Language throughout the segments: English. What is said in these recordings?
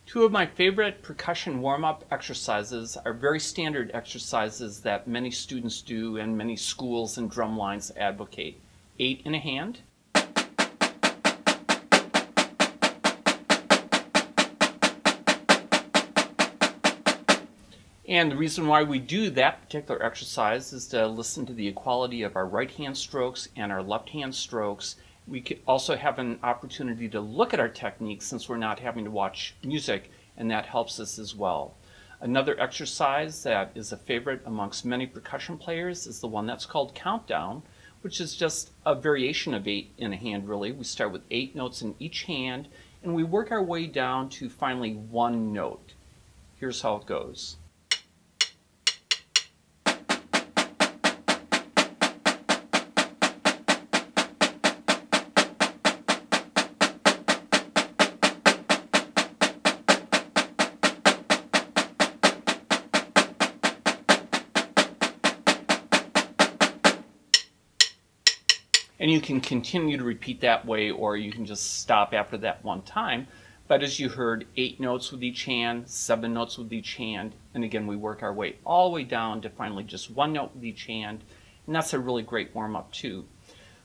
Two of my favorite percussion warm-up exercises are very standard exercises that many students do and many schools and drum lines advocate. 8 in a hand, and the reason why we do that particular exercise is to listen to the equality of our right hand strokes and our left hand strokes. We could also have an opportunity to look at our techniques since we're not having to watch music, and that helps us as well. Another exercise that is a favorite amongst many percussion players is the one that's called countdown, which is just a variation of 8 in a hand really. We start with 8 notes in each hand and we work our way down to finally 1 note. Here's how it goes. And you can continue to repeat that way, or you can just stop after that one time. But as you heard, 8 notes with each hand, 7 notes with each hand, and again we work our way all the way down to finally just 1 note with each hand, and that's a really great warm-up too.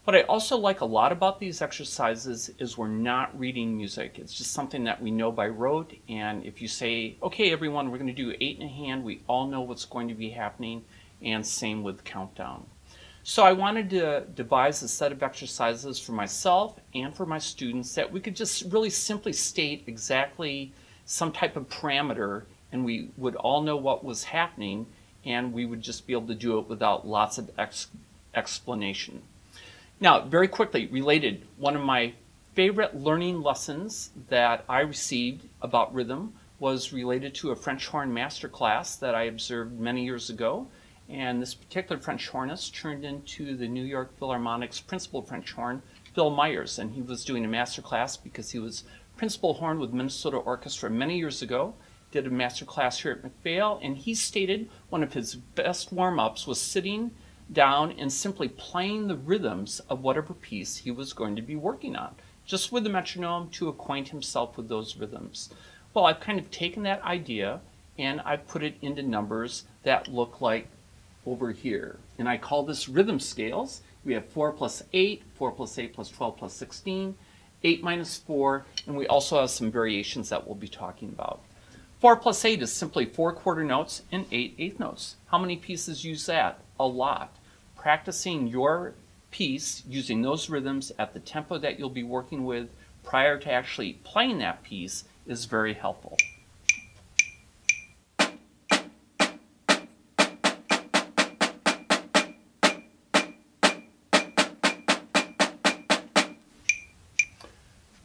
What I also like a lot about these exercises is we're not reading music. It's just something that we know by rote, and if you say, okay everyone, we're going to do 8 in a hand, we all know what's going to be happening, and same with countdown. So I wanted to devise a set of exercises for myself and for my students that we could just really simply state exactly some type of parameter and we would all know what was happening and we would just be able to do it without lots of explanation. Now, very quickly, related, one of my favorite learning lessons that I received about rhythm was related to a French horn master class that I observed many years ago. And this particular French hornist turned into the New York Philharmonic's principal French horn, Phil Myers, and he was doing a master class because he was principal horn with Minnesota Orchestra many years ago, did a master class here at McPhail, and he stated one of his best warm-ups was sitting down and simply playing the rhythms of whatever piece he was going to be working on, just with the metronome to acquaint himself with those rhythms. Well, I've kind of taken that idea and I've put it into numbers that look like over here, and I call this rhythm scales. We have 4 plus 8, 4 plus 8 plus 12 plus 16, 8 minus 4, and we also have some variations that we'll be talking about. 4 plus 8 is simply 4 quarter notes and 8 eighth notes. How many pieces use that? A lot. Practicing your piece using those rhythms at the tempo that you'll be working with prior to actually playing that piece is very helpful.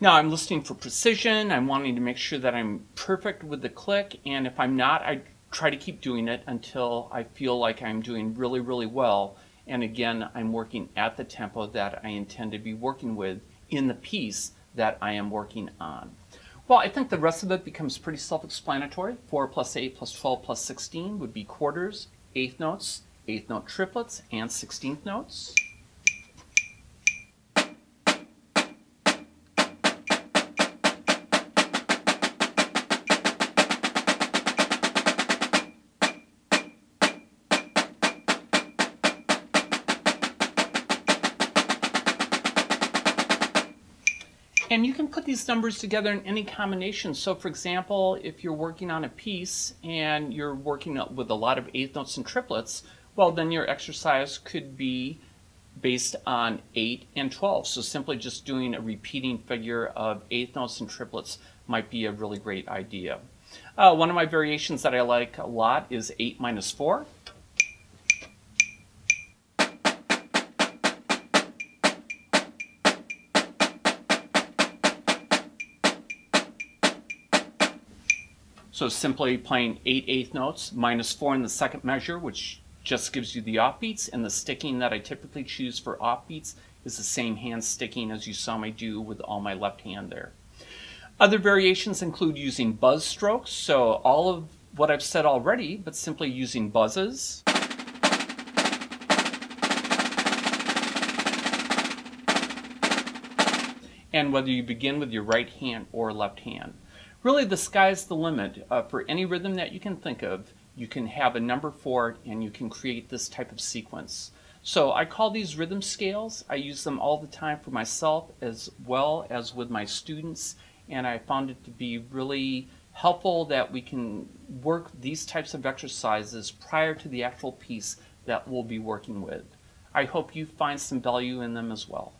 Now I'm listening for precision, I'm wanting to make sure that I'm perfect with the click, and if I'm not, I try to keep doing it until I feel like I'm doing really, really well. And again, I'm working at the tempo that I intend to be working with in the piece that I am working on. Well, I think the rest of it becomes pretty self-explanatory. 4 plus 8 plus 12 plus 16 would be quarters, eighth notes, eighth note triplets, and 16th notes. And you can put these numbers together in any combination. So for example, if you're working on a piece and you're working with a lot of eighth notes and triplets, well then your exercise could be based on 8 and 12. So simply just doing a repeating figure of eighth notes and triplets might be a really great idea. One of my variations that I like a lot is 8 minus 4. So simply playing 8 eighth notes, minus 4 in the second measure, which just gives you the offbeats, and the sticking that I typically choose for offbeats is the same hand sticking as you saw me do with all my left hand there. Other variations include using buzz strokes, so all of what I've said already, but simply using buzzes. And whether you begin with your right hand or left hand. Really, the sky's the limit. For any rhythm that you can think of, you can have a number for it and you can create this type of sequence. So I call these rhythm scales. I use them all the time for myself as well as with my students, and I found it to be really helpful that we can work these types of exercises prior to the actual piece that we'll be working with. I hope you find some value in them as well.